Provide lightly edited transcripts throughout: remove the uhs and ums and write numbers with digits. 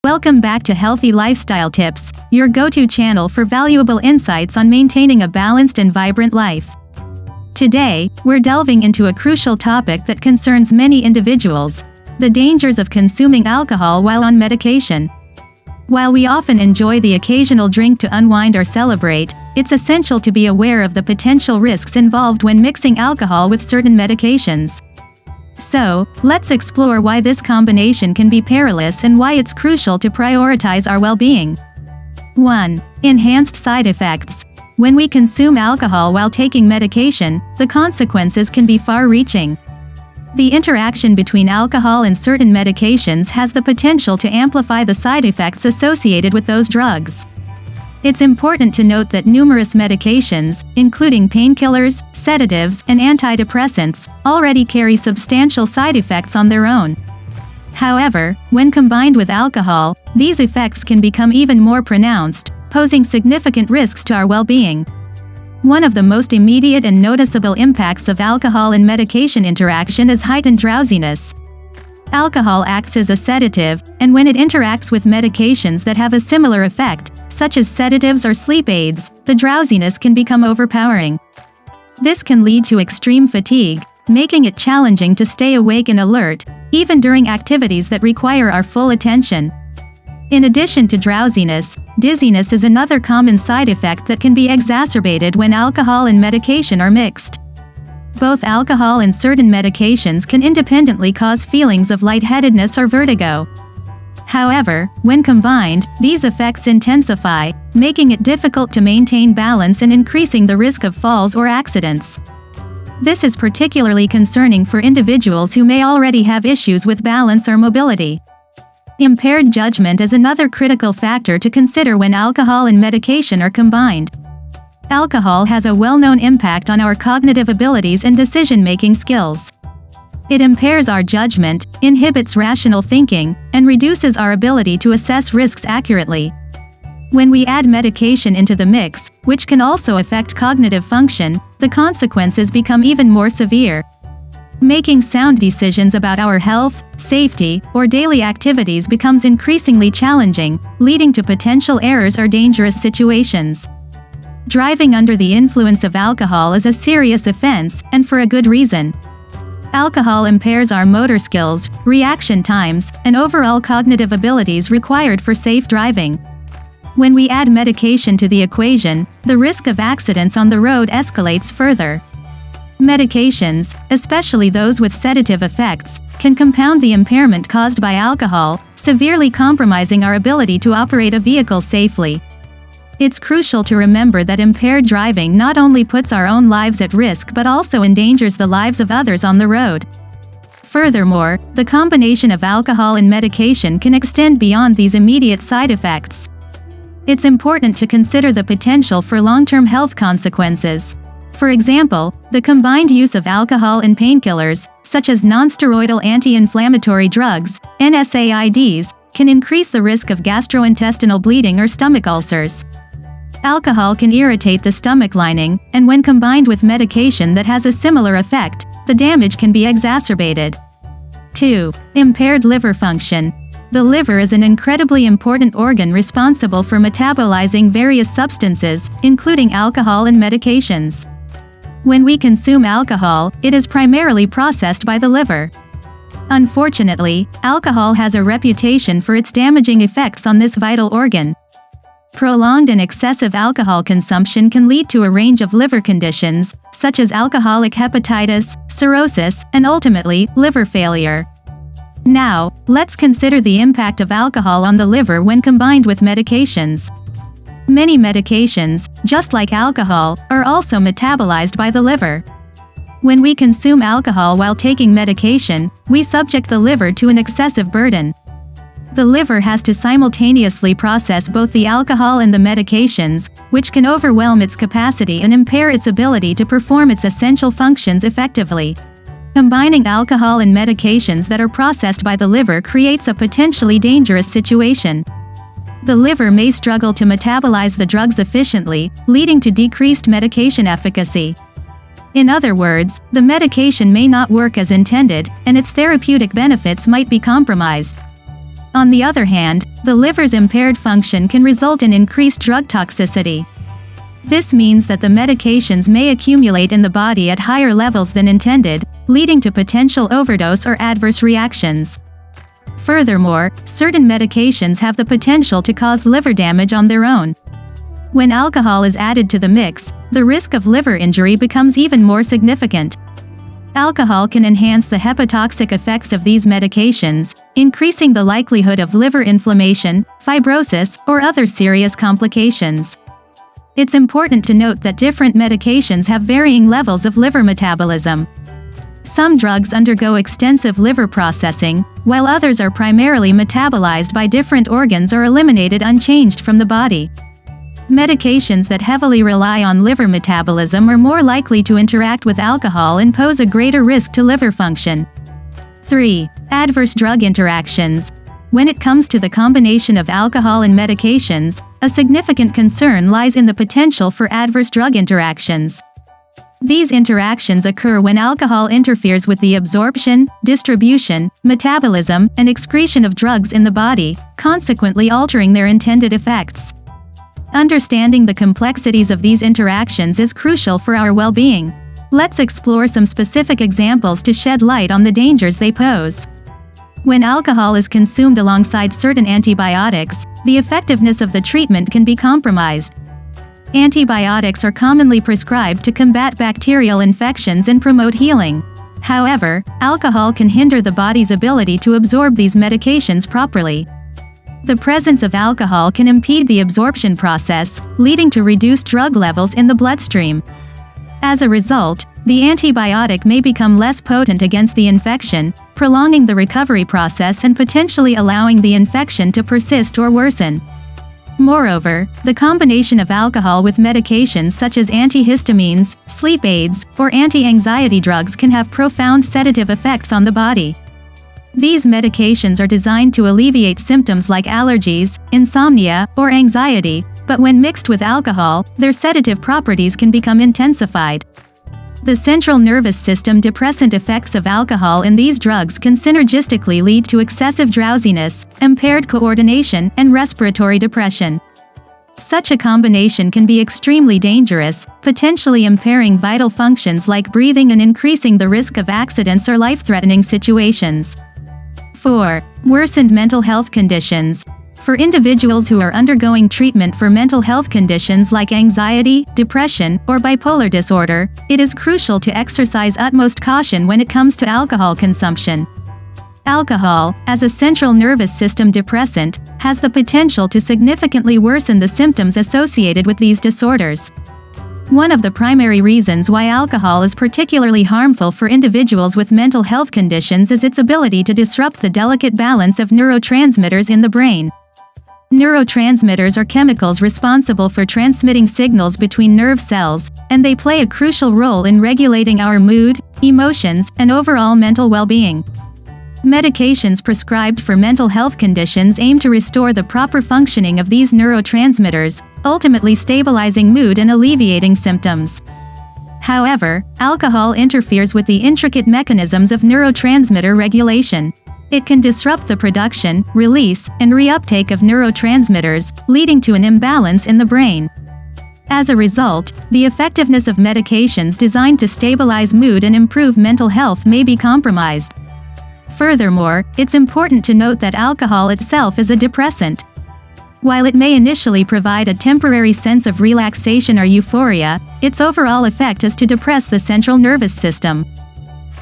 Welcome back to Healthy Lifestyle Tips, your go-to channel for valuable insights on maintaining a balanced and vibrant life. Today, we're delving into a crucial topic that concerns many individuals: the dangers of consuming alcohol while on medication. While we often enjoy the occasional drink to unwind or celebrate, it's essential to be aware of the potential risks involved when mixing alcohol with certain medications. So, let's explore why this combination can be perilous and why it's crucial to prioritize our well-being. 1. Enhanced side effects. When we consume alcohol while taking medication, the consequences can be far-reaching. The interaction between alcohol and certain medications has the potential to amplify the side effects associated with those drugs. It's important to note that numerous medications, including painkillers, sedatives, and antidepressants, already carry substantial side effects on their own. However, when combined with alcohol, these effects can become even more pronounced, posing significant risks to our well-being. One of the most immediate and noticeable impacts of alcohol and medication interaction is heightened drowsiness. Alcohol acts as a sedative, and when it interacts with medications that have a similar effect, such as sedatives or sleep aids, the drowsiness can become overpowering. This can lead to extreme fatigue, making it challenging to stay awake and alert, even during activities that require our full attention. In addition to drowsiness, dizziness is another common side effect that can be exacerbated when alcohol and medication are mixed. Both alcohol and certain medications can independently cause feelings of lightheadedness or vertigo. However, when combined, these effects intensify, making it difficult to maintain balance and increasing the risk of falls or accidents. This is particularly concerning for individuals who may already have issues with balance or mobility. Impaired judgment is another critical factor to consider when alcohol and medication are combined. Alcohol has a well-known impact on our cognitive abilities and decision-making skills. It impairs our judgment, inhibits rational thinking, and reduces our ability to assess risks accurately. When we add medication into the mix, which can also affect cognitive function, the consequences become even more severe. Making sound decisions about our health, safety, or daily activities becomes increasingly challenging, leading to potential errors or dangerous situations. Driving under the influence of alcohol is a serious offense, and for a good reason. Alcohol impairs our motor skills, reaction times, and overall cognitive abilities required for safe driving. When we add medication to the equation, the risk of accidents on the road escalates further. Medications, especially those with sedative effects, can compound the impairment caused by alcohol, severely compromising our ability to operate a vehicle safely. It's crucial to remember that impaired driving not only puts our own lives at risk but also endangers the lives of others on the road. Furthermore, the combination of alcohol and medication can extend beyond these immediate side effects. It's important to consider the potential for long-term health consequences. For example, the combined use of alcohol and painkillers, such as nonsteroidal anti-inflammatory drugs, NSAIDs, can increase the risk of gastrointestinal bleeding or stomach ulcers. Alcohol can irritate the stomach lining, and when combined with medication that has a similar effect, the damage can be exacerbated. 2. Impaired liver function. The liver is an incredibly important organ responsible for metabolizing various substances, including alcohol and medications. When we consume alcohol, it is primarily processed by the liver. Unfortunately, alcohol has a reputation for its damaging effects on this vital organ. Prolonged and excessive alcohol consumption can lead to a range of liver conditions, such as alcoholic hepatitis, cirrhosis, and ultimately, liver failure. Now, let's consider the impact of alcohol on the liver when combined with medications. Many medications, just like alcohol, are also metabolized by the liver. When we consume alcohol while taking medication, we subject the liver to an excessive burden. The liver has to simultaneously process both the alcohol and the medications, which can overwhelm its capacity and impair its ability to perform its essential functions effectively. Combining alcohol and medications that are processed by the liver creates a potentially dangerous situation. The liver may struggle to metabolize the drugs efficiently, leading to decreased medication efficacy. In other words, the medication may not work as intended, and its therapeutic benefits might be compromised. On the other hand, the liver's impaired function can result in increased drug toxicity. This means that the medications may accumulate in the body at higher levels than intended, leading to potential overdose or adverse reactions. Furthermore, certain medications have the potential to cause liver damage on their own. When alcohol is added to the mix, the risk of liver injury becomes even more significant. Alcohol can enhance the hepatotoxic effects of these medications, increasing the likelihood of liver inflammation, fibrosis, or other serious complications. It's important to note that different medications have varying levels of liver metabolism. Some drugs undergo extensive liver processing, while others are primarily metabolized by different organs or eliminated unchanged from the body. Medications that heavily rely on liver metabolism are more likely to interact with alcohol and pose a greater risk to liver function. 3. Adverse drug interactions. When it comes to the combination of alcohol and medications, a significant concern lies in the potential for adverse drug interactions. These interactions occur when alcohol interferes with the absorption, distribution, metabolism, and excretion of drugs in the body, consequently altering their intended effects. Understanding the complexities of these interactions is crucial for our well-being. Let's explore some specific examples to shed light on the dangers they pose. When alcohol is consumed alongside certain antibiotics, the effectiveness of the treatment can be compromised. Antibiotics are commonly prescribed to combat bacterial infections and promote healing. However, alcohol can hinder the body's ability to absorb these medications properly. The presence of alcohol can impede the absorption process, leading to reduced drug levels in the bloodstream. As a result, the antibiotic may become less potent against the infection, prolonging the recovery process and potentially allowing the infection to persist or worsen. Moreover, the combination of alcohol with medications such as antihistamines, sleep aids, or anti-anxiety drugs can have profound sedative effects on the body. These medications are designed to alleviate symptoms like allergies, insomnia, or anxiety, but when mixed with alcohol, their sedative properties can become intensified. The central nervous system depressant effects of alcohol in these drugs can synergistically lead to excessive drowsiness, impaired coordination, and respiratory depression. Such a combination can be extremely dangerous, potentially impairing vital functions like breathing and increasing the risk of accidents or life-threatening situations. 4. Worsened mental health conditions. For individuals who are undergoing treatment for mental health conditions like anxiety, depression, or bipolar disorder, it is crucial to exercise utmost caution when it comes to alcohol consumption. Alcohol, as a central nervous system depressant, has the potential to significantly worsen the symptoms associated with these disorders. One of the primary reasons why alcohol is particularly harmful for individuals with mental health conditions is its ability to disrupt the delicate balance of neurotransmitters in the brain. Neurotransmitters are chemicals responsible for transmitting signals between nerve cells, and they play a crucial role in regulating our mood, emotions, and overall mental well-being. Medications prescribed for mental health conditions aim to restore the proper functioning of these neurotransmitters, ultimately stabilizing mood and alleviating symptoms. However, alcohol interferes with the intricate mechanisms of neurotransmitter regulation. It can disrupt the production, release, and reuptake of neurotransmitters, leading to an imbalance in the brain. As a result, the effectiveness of medications designed to stabilize mood and improve mental health may be compromised. Furthermore, it's important to note that alcohol itself is a depressant. While it may initially provide a temporary sense of relaxation or euphoria, its overall effect is to depress the central nervous system.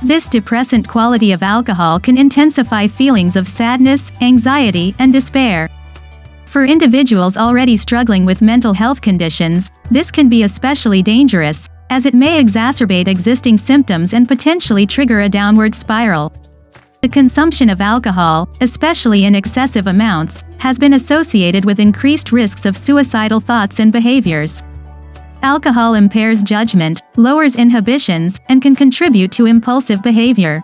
This depressant quality of alcohol can intensify feelings of sadness, anxiety, and despair. For individuals already struggling with mental health conditions, this can be especially dangerous, as it may exacerbate existing symptoms and potentially trigger a downward spiral. The consumption of alcohol, especially in excessive amounts, has been associated with increased risks of suicidal thoughts and behaviors. Alcohol impairs judgment, lowers inhibitions, and can contribute to impulsive behavior.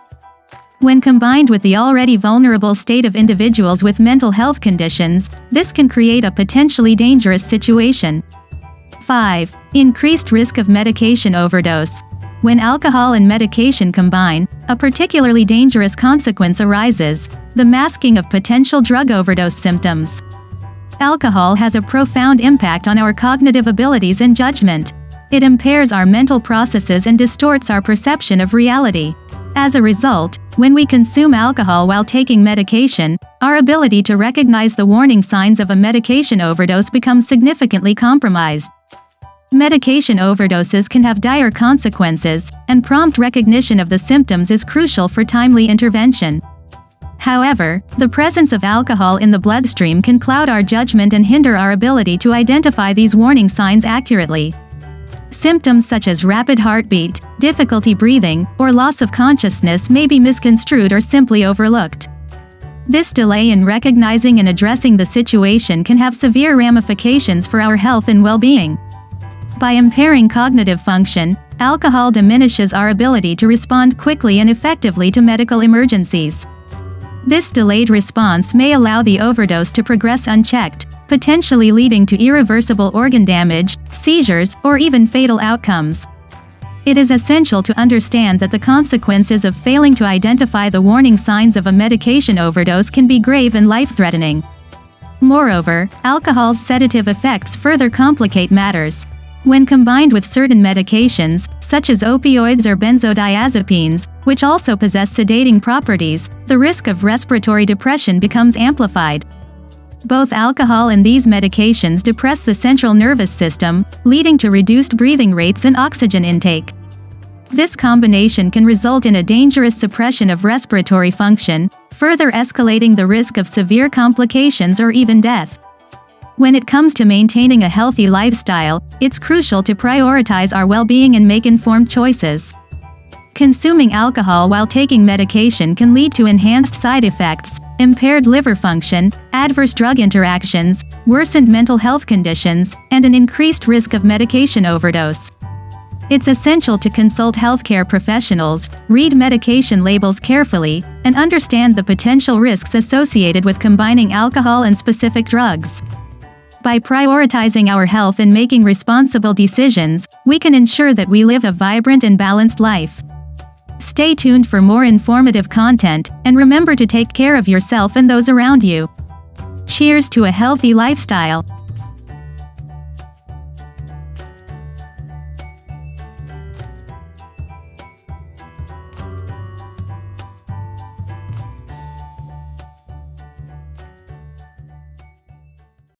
When combined with the already vulnerable state of individuals with mental health conditions, this can create a potentially dangerous situation. 5. Increased risk of medication overdose. When alcohol and medication combine, a particularly dangerous consequence arises: the masking of potential drug overdose symptoms. Alcohol has a profound impact on our cognitive abilities and judgment. It impairs our mental processes and distorts our perception of reality. As a result, when we consume alcohol while taking medication, our ability to recognize the warning signs of a medication overdose becomes significantly compromised. Medication overdoses can have dire consequences, and prompt recognition of the symptoms is crucial for timely intervention. However, the presence of alcohol in the bloodstream can cloud our judgment and hinder our ability to identify these warning signs accurately. Symptoms such as rapid heartbeat, difficulty breathing, or loss of consciousness may be misconstrued or simply overlooked. This delay in recognizing and addressing the situation can have severe ramifications for our health and well-being. By impairing cognitive function, alcohol diminishes our ability to respond quickly and effectively to medical emergencies. This delayed response may allow the overdose to progress unchecked, potentially leading to irreversible organ damage, seizures, or even fatal outcomes. It is essential to understand that the consequences of failing to identify the warning signs of a medication overdose can be grave and life-threatening. Moreover, alcohol's sedative effects further complicate matters. When combined with certain medications, such as opioids or benzodiazepines, which also possess sedating properties, the risk of respiratory depression becomes amplified. Both alcohol and these medications depress the central nervous system, leading to reduced breathing rates and oxygen intake. This combination can result in a dangerous suppression of respiratory function, further escalating the risk of severe complications or even death. When it comes to maintaining a healthy lifestyle, it's crucial to prioritize our well-being and make informed choices. Consuming alcohol while taking medication can lead to enhanced side effects, impaired liver function, adverse drug interactions, worsened mental health conditions, and an increased risk of medication overdose. It's essential to consult healthcare professionals, read medication labels carefully, and understand the potential risks associated with combining alcohol and specific drugs. By prioritizing our health and making responsible decisions, we can ensure that we live a vibrant and balanced life. Stay tuned for more informative content, and remember to take care of yourself and those around you. Cheers to a healthy lifestyle.